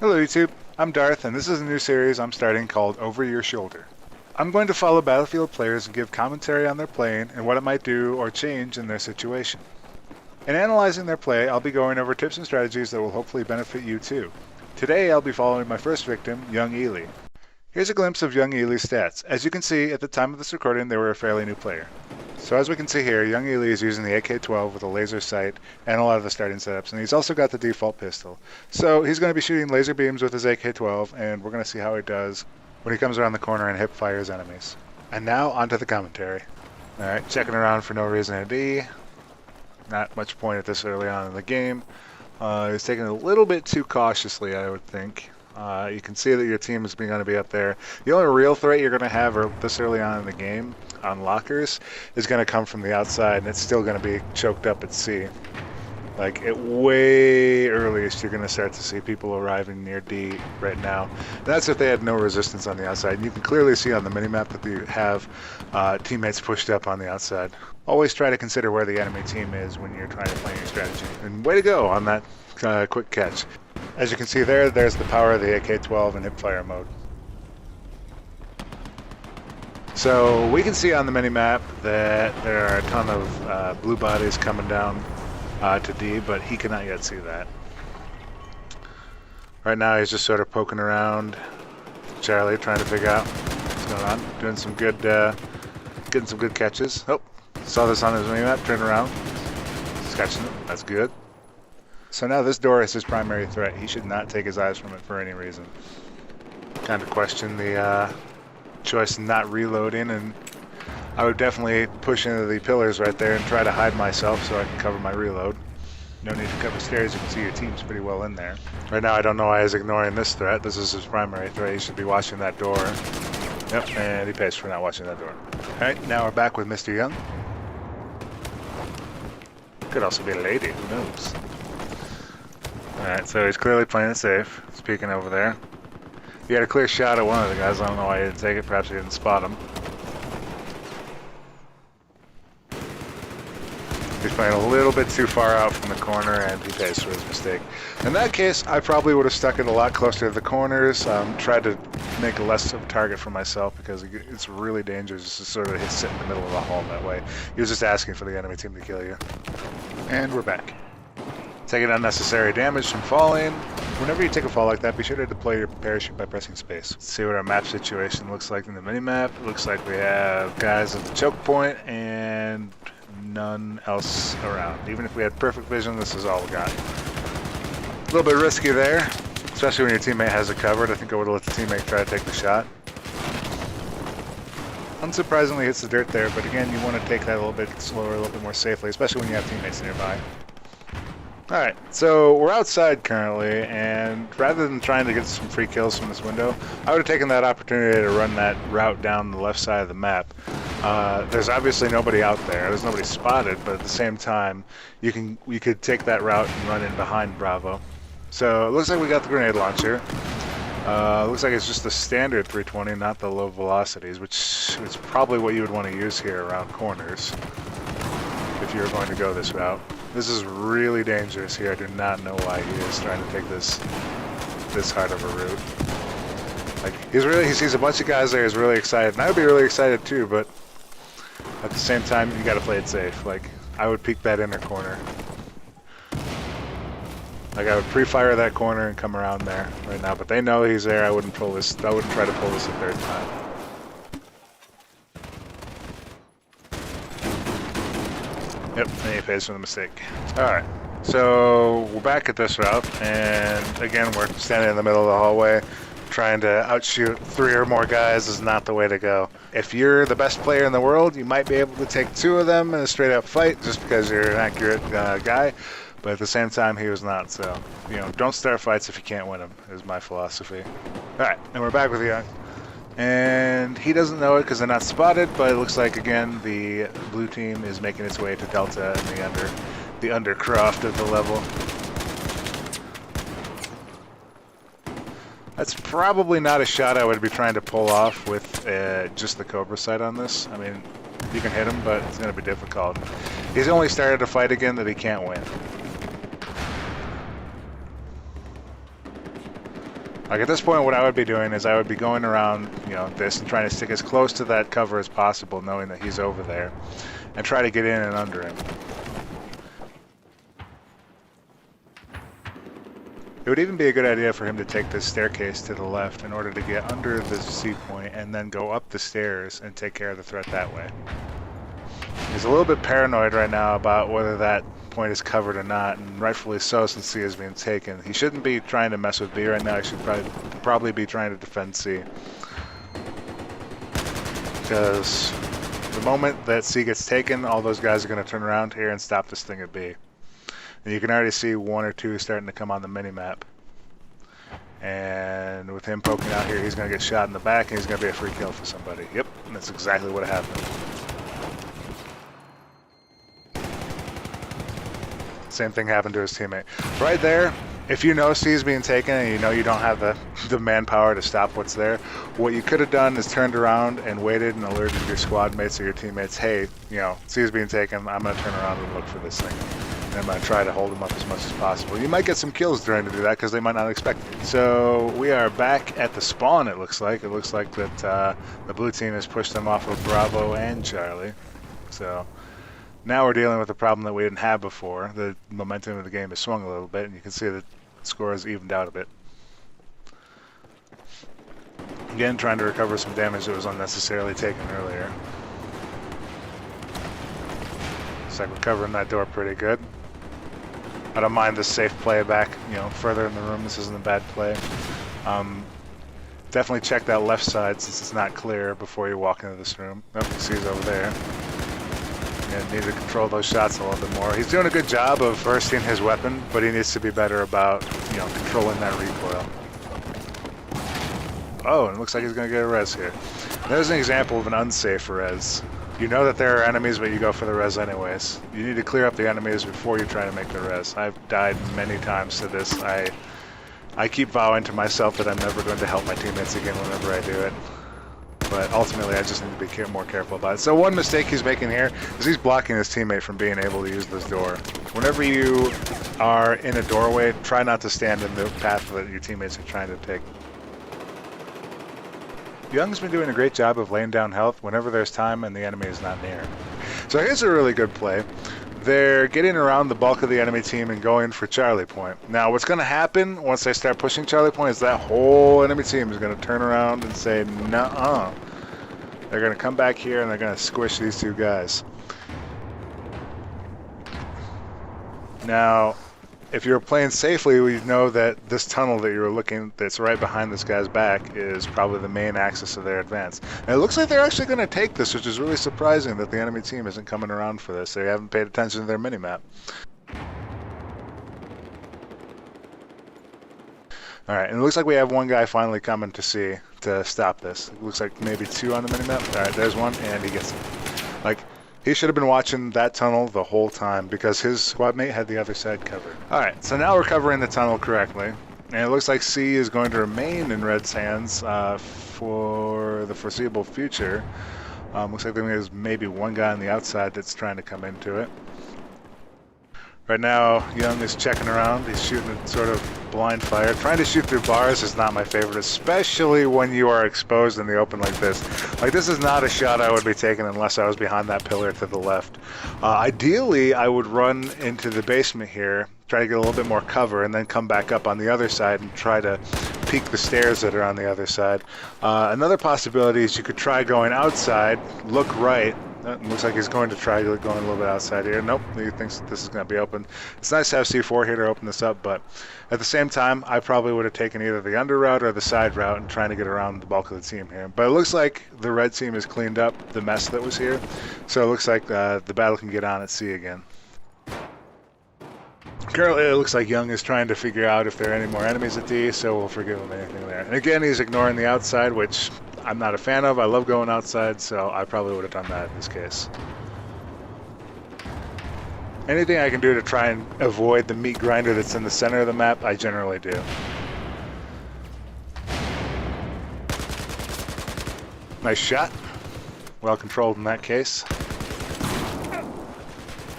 Hello YouTube, I'm Darth and this is a new series I'm starting called Over Your Shoulder. I'm going to follow Battlefield players and give commentary on their playing and what it might do or change in their situation. In analyzing their play, I'll be going over tips and strategies that will hopefully benefit you too. Today I'll be following my first victim, YoungEaly. Here's a glimpse of YoungEaly's stats. As you can see, at the time of this recording they were a fairly new player. So as we can see here, YoungEaly is using the AK-12 with a laser sight and a lot of the starting setups, and he's also got the default pistol. So he's going to be shooting laser beams with his AK-12, and we're going to see how he does when he comes around the corner and hip fires enemies. And now onto the commentary. Alright, checking around for no reason at D. Not much point at this early on in the game. He's taking it a little bit too cautiously, I would think. You can see that your team is going to be up there. The only real threat you're going to have this early on in the game on lockers is going to come from the outside, and it's still going to be choked up at C. Like, at way earliest, you're going to start to see people arriving near D right now. And that's if they had no resistance on the outside. And you can clearly see on the minimap that you have teammates pushed up on the outside. Always try to consider where the enemy team is when you're trying to play your strategy. And way to go on that quick catch. As you can see there's the power of the AK-12 in hipfire mode. So we can see on the minimap that there are a ton of blue bodies coming down to D, but he cannot yet see that. Right now he's just sort of poking around Charlie, trying to figure out what's going on. Doing some good, getting some good catches. Oh, saw this on his minimap, turn around. He's catching it, that's good. So now this door is his primary threat. He should not take his eyes from it for any reason. Kind of question the choice of not reloading, and I would definitely push into the pillars right there and try to hide myself so I can cover my reload. No need to cover stairs, you can see your team's pretty well in there. Right now I don't know why he's ignoring this threat. This is his primary threat. He should be watching that door. Yep, and he pays for not watching that door. Alright, now we're back with Mr. Young. Could also be a lady, who knows? Alright, so he's clearly playing it safe. He's peeking over there. He had a clear shot at one of the guys. I don't know why he didn't take it. Perhaps he didn't spot him. He's playing a little bit too far out from the corner, and he pays for his mistake. In that case, I probably would have stuck it a lot closer to the corners, tried to make less of a target for myself, because it's really dangerous to sort of sit in the middle of the hall that way. He was just asking for the enemy team to kill you. And we're back. Taking unnecessary damage from falling. Whenever you take a fall like that, be sure to deploy your parachute by pressing space. Let's see what our map situation looks like in the minimap. It looks like we have guys at the choke point and none else around. Even if we had perfect vision, this is all we got. A little bit risky there, especially when your teammate has it covered. I think I would have let the teammate try to take the shot. Unsurprisingly hits the dirt there, but again, you want to take that a little bit slower, a little bit more safely, especially when you have teammates nearby. Alright, so we're outside currently, and rather than trying to get some free kills from this window, I would have taken that opportunity to run that route down the left side of the map. There's obviously nobody out there, there's nobody spotted, but at the same time, you could take that route and run in behind Bravo. So it looks like we got the grenade launcher. Looks like it's just the standard 320, not the low velocities, which is probably what you would want to use here around corners if you were going to go this route. This is really dangerous here. I do not know why he is trying to take this hard of a route. Like, he sees a bunch of guys there, he's really excited, and I would be really excited too, but at the same time, you gotta play it safe. Like, I would peek that inner corner. Like, I would pre-fire that corner and come around there right now, but they know he's there. I wouldn't try to pull this a third time. Yep, and he pays for the mistake. Alright, so we're back at this route, and again, we're standing in the middle of the hallway. Trying to outshoot 3 or more guys is not the way to go. If you're the best player in the world, you might be able to take 2 of them in a straight up fight just because you're an accurate guy, but at the same time, he was not, so, you know, don't start fights if you can't win them, is my philosophy. Alright, and we're back with Young. And he doesn't know it because they're not spotted, but it looks like, again, the blue team is making its way to Delta and the undercroft of the level. That's probably not a shot I would be trying to pull off with just the Cobra sight on this. I mean, you can hit him, but it's going to be difficult. He's only started a fight again that he can't win. Like at this point, what I would be doing is I would be going around, you know, this and trying to stick as close to that cover as possible, knowing that he's over there, and try to get in and under him. It would even be a good idea for him to take this staircase to the left in order to get under the C point and then go up the stairs and take care of the threat that way. He's a little bit paranoid right now about whether that point is covered or not, and rightfully so since C is being taken. He shouldn't be trying to mess with B right now. He should probably be trying to defend C. Because the moment that C gets taken, all those guys are going to turn around here and stop this thing at B. And you can already see one or two starting to come on the mini-map. And with him poking out here, he's going to get shot in the back, and he's going to be a free kill for somebody. Yep, and that's exactly what happened. Same thing happened to his teammate. Right there, if you know C is being taken and you know you don't have the manpower to stop what's there, what you could have done is turned around and waited and alerted your squad mates or your teammates, hey, you know, C is being taken, I'm going to turn around and look for this thing. And I'm going to try to hold them up as much as possible. You might get some kills trying to do that because they might not expect it. So we are back at the spawn, it looks like. It looks like that the blue team has pushed them off of Bravo and Charlie. So now we're dealing with a problem that we didn't have before. The momentum of the game has swung a little bit, and you can see the score has evened out a bit. Again, trying to recover some damage that was unnecessarily taken earlier. Looks like we're covering that door pretty good. I don't mind this safe play back, you know, further in the room. This isn't a bad play. Definitely check that left side since it's not clear before you walk into this room. Oh, C's over there. And need to control those shots a little bit more. He's doing a good job of bursting his weapon, but he needs to be better about, you know, controlling that recoil. Oh, and it looks like he's going to get a res here. There's an example of an unsafe res. You know that there are enemies, but you go for the res anyways. You need to clear up the enemies before you try to make the res. I've died many times to this. I keep vowing to myself that I'm never going to help my teammates again whenever I do it. But ultimately, I just need to be more careful about it. So one mistake he's making here is he's blocking his teammate from being able to use this door. Whenever you are in a doorway, try not to stand in the path that your teammates are trying to take. Young's been doing a great job of laying down health whenever there's time and the enemy is not near. So here's a really good play. They're getting around the bulk of the enemy team and going for Charlie Point. Now what's going to happen once they start pushing Charlie Point is that whole enemy team is going to turn around and say, nuh-uh. They're going to come back here and they're going to squish these two guys. Now, if you're playing safely, we know that this tunnel that you're looking, that's right behind this guy's back, is probably the main axis of their advance. And it looks like they're actually going to take this, which is really surprising that the enemy team isn't coming around for this. They haven't paid attention to their minimap. Alright, and it looks like we have one guy finally coming to see to stop this. It looks like maybe two on the minimap. Alright, there's one, and he gets it. Like, he should have been watching that tunnel the whole time because his squad mate had the other side covered. Alright, so now we're covering the tunnel correctly. And it looks like C is going to remain in Red's hands for the foreseeable future. Looks like there's maybe one guy on the outside that's trying to come into it. Right now, Young is checking around. He's shooting a sort of blind fire. Trying to shoot through bars is not my favorite, especially when you are exposed in the open like this. Like, this is not a shot I would be taking unless I was behind that pillar to the left. Ideally, I would run into the basement here, try to get a little bit more cover, and then come back up on the other side and try to peek the stairs that are on the other side. Another possibility is you could try going outside, look right. Looks like he's going to try going a little bit outside here. Nope, he thinks this is going to be open. It's nice to have C4 here to open this up, but at the same time, I probably would have taken either the under route or the side route and trying to get around the bulk of the team here. But it looks like the red team has cleaned up the mess that was here, so it looks like the battle can get on at C again. Currently, it looks like Young is trying to figure out if there are any more enemies at D, so we'll forgive him anything there. And again, he's ignoring the outside, which I'm not a fan of. I love going outside, so I probably would have done that in this case. Anything I can do to try and avoid the meat grinder that's in the center of the map, I generally do. Nice shot. Well controlled in that case.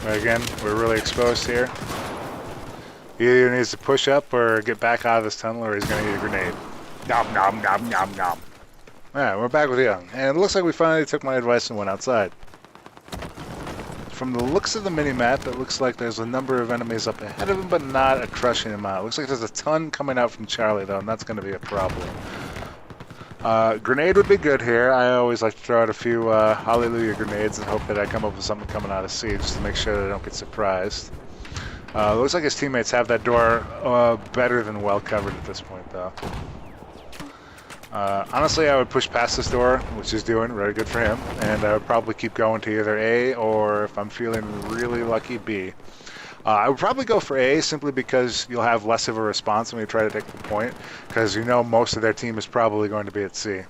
But again, we're really exposed here. He either needs to push up or get back out of this tunnel, or he's going to need a grenade. Nom nom nom nom nom. Alright, we're back with Young, and it looks like we finally took my advice and went outside. From the looks of the mini-map, it looks like there's a number of enemies up ahead of him, but not a crushing amount. It looks like there's a ton coming out from Charlie, though, and that's going to be a problem. Grenade would be good here. I always like to throw out a few Hallelujah grenades and hope that I come up with something coming out of C, just to make sure that I don't get surprised. Looks like his teammates have that door better than well covered at this point, though. Honestly, I would push past this door, which he's doing, very good for him, and I would probably keep going to either A or, if I'm feeling really lucky, B. I would probably go for A simply because you'll have less of a response when you try to take the point, because you know most of their team is probably going to be at C.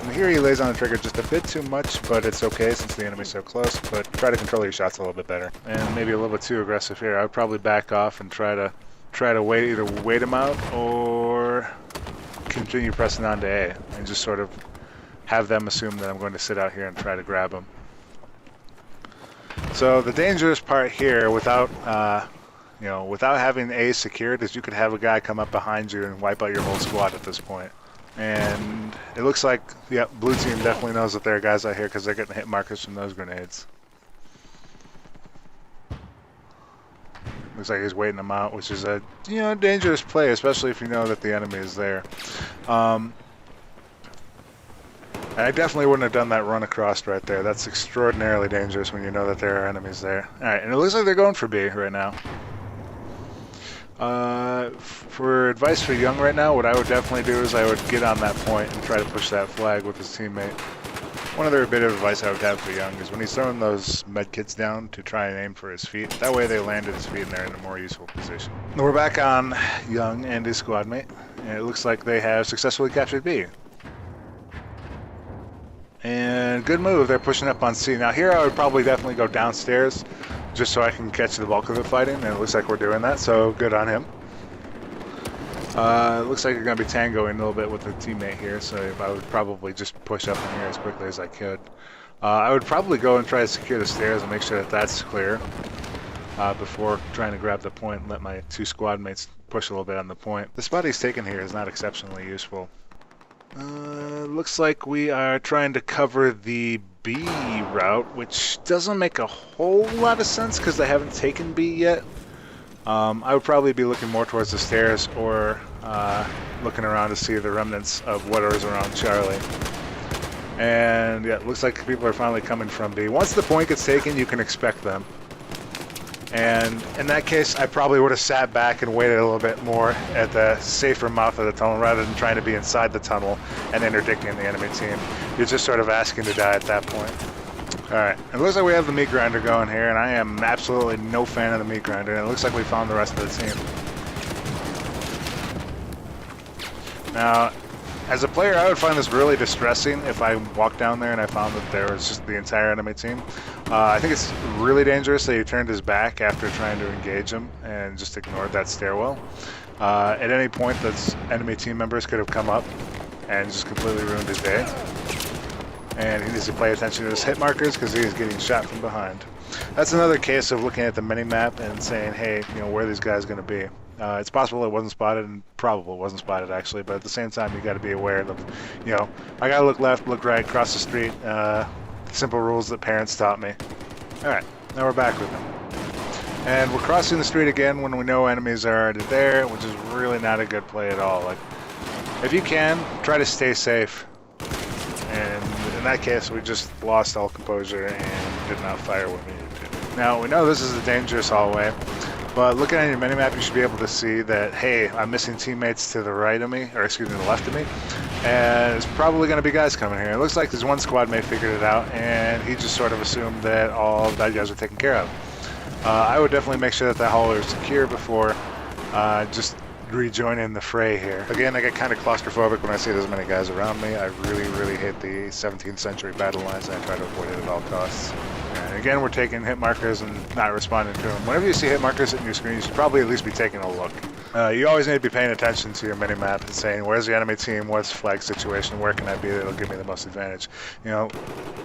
And here he lays on the trigger just a bit too much, but it's okay since the enemy's so close, but try to control your shots a little bit better. And maybe a little bit too aggressive here. I would probably back off and try to either wait him out or continue pressing on to A and just sort of have them assume that I'm going to sit out here and try to grab him. So the dangerous part here, without without having A secured, is you could have a guy come up behind you and wipe out your whole squad at this point. And it looks like, yeah, blue team definitely knows that there are guys out here because they're getting hit markers from those grenades. Looks like he's waiting them out, which is a dangerous play, especially if you know that the enemy is there. And I definitely wouldn't have done that run across right there. That's extraordinarily dangerous when you know that there are enemies there. All right, and it looks like they're going for B right now. For advice for Young right now, what I would definitely do is I would get on that point and try to push that flag with his teammate. One other bit of advice I would have for Young is when he's throwing those med kits down to try and aim for his feet. That way they land at his feet and they're in a more useful position. We're back on Young and his squad mate, and it looks like they have successfully captured B. And good move, they're pushing up on C. Now here I would probably definitely go downstairs just so I can catch the bulk of the fighting, and it looks like we're doing that, so good on him. It looks like you're going to be tangoing a little bit with a teammate here, so I would probably just push up in here as quickly as I could. I would probably go and try to secure the stairs and make sure that that's clear before trying to grab the point and let my two squad mates push a little bit on the point. The spot he's taken here is not exceptionally useful. Looks like we are trying to cover the B route, which doesn't make a whole lot of sense because they haven't taken B yet. I would probably be looking more towards the stairs or looking around to see the remnants of what is around Charlie. And yeah, it looks like people are finally coming from B. Once the point gets taken, you can expect them. And in that case, I probably would have sat back and waited a little bit more at the safer mouth of the tunnel rather than trying to be inside the tunnel and interdicting the enemy team. You're just sort of asking to die at that point. Alright, it looks like we have the meat grinder going here, and I am absolutely no fan of the meat grinder, and it looks like we found the rest of the team. Now, as a player, I would find this really distressing if I walked down there and I found that there was just the entire enemy team. I think it's really dangerous that he turned his back after trying to engage him and just ignored that stairwell. At any point, those enemy team members could have come up and just completely ruined his day. And he needs to pay attention to his hit markers because he is getting shot from behind. That's another case of looking at the mini-map and saying, hey, where are these guys going to be? It's possible it wasn't spotted, and probably wasn't spotted actually, but at the same time you got to be aware of, I got to look left, look right, cross the street, simple rules that parents taught me. Alright, now we're back with them. And we're crossing the street again when we know enemies are already there, which is really not a good play at all. Like, if you can, try to stay safe. And in that case, we just lost all composure and did not fire when we needed to. Now, we know this is a dangerous hallway, but looking at your minimap, you should be able to see that, hey, I'm missing teammates to the right of me, or excuse me, the left of me, and there's probably going to be guys coming here. It looks like there's one squad mate figured it out, and he just sort of assumed that all bad guys were taken care of. I would definitely make sure that that hallway is secure before just rejoining the fray here. Again, I get kind of claustrophobic when I see there's many guys around me. I really, really hate the 17th century battle lines, and I try to avoid it at all costs. And again, we're taking hit markers and not responding to them. Whenever you see hit markers hitting your screen, you should probably at least be taking a look. You always need to be paying attention to your mini-map and saying, where's the enemy team, what's flag situation, where can I be that'll give me the most advantage. You know,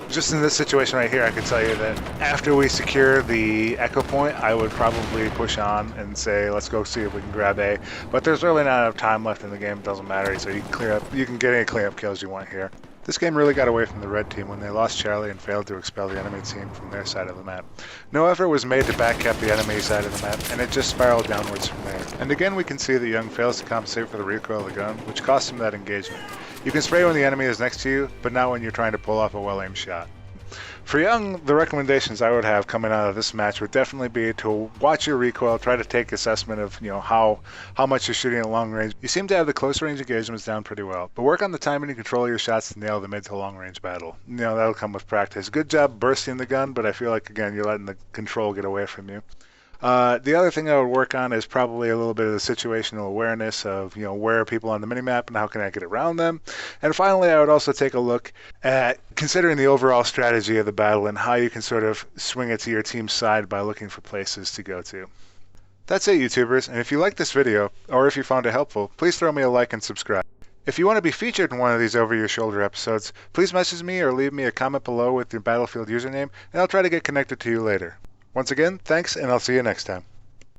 just in this situation right here, I can tell you that after we secure the echo point, I would probably push on and say, let's go see if we can grab A. But there's really not enough time left in the game, it doesn't matter, so you can get any cleanup kills you want here. This game really got away from the red team when they lost Charlie and failed to expel the enemy team from their side of the map. No effort was made to backcap the enemy side of the map, and it just spiraled downwards from there. And again we can see that Young fails to compensate for the recoil of the gun, which costs him that engagement. You can spray when the enemy is next to you, but not when you're trying to pull off a well-aimed shot. For Young, the recommendations I would have coming out of this match would definitely be to watch your recoil, try to take assessment of how much you're shooting at long range. You seem to have the close range engagements down pretty well, but work on the timing and control of your shots to nail the mid to long range battle. That'll come with practice. Good job bursting the gun, but I feel like again you're letting the control get away from you. The other thing I would work on is probably a little bit of the situational awareness of, where are people on the minimap and how can I get around them. And finally, I would also take a look at considering the overall strategy of the battle and how you can sort of swing it to your team's side by looking for places to go to. That's it, YouTubers, and if you liked this video, or if you found it helpful, please throw me a like and subscribe. If you want to be featured in one of these over-your-shoulder episodes, please message me or leave me a comment below with your Battlefield username, and I'll try to get connected to you later. Once again, thanks, and I'll see you next time.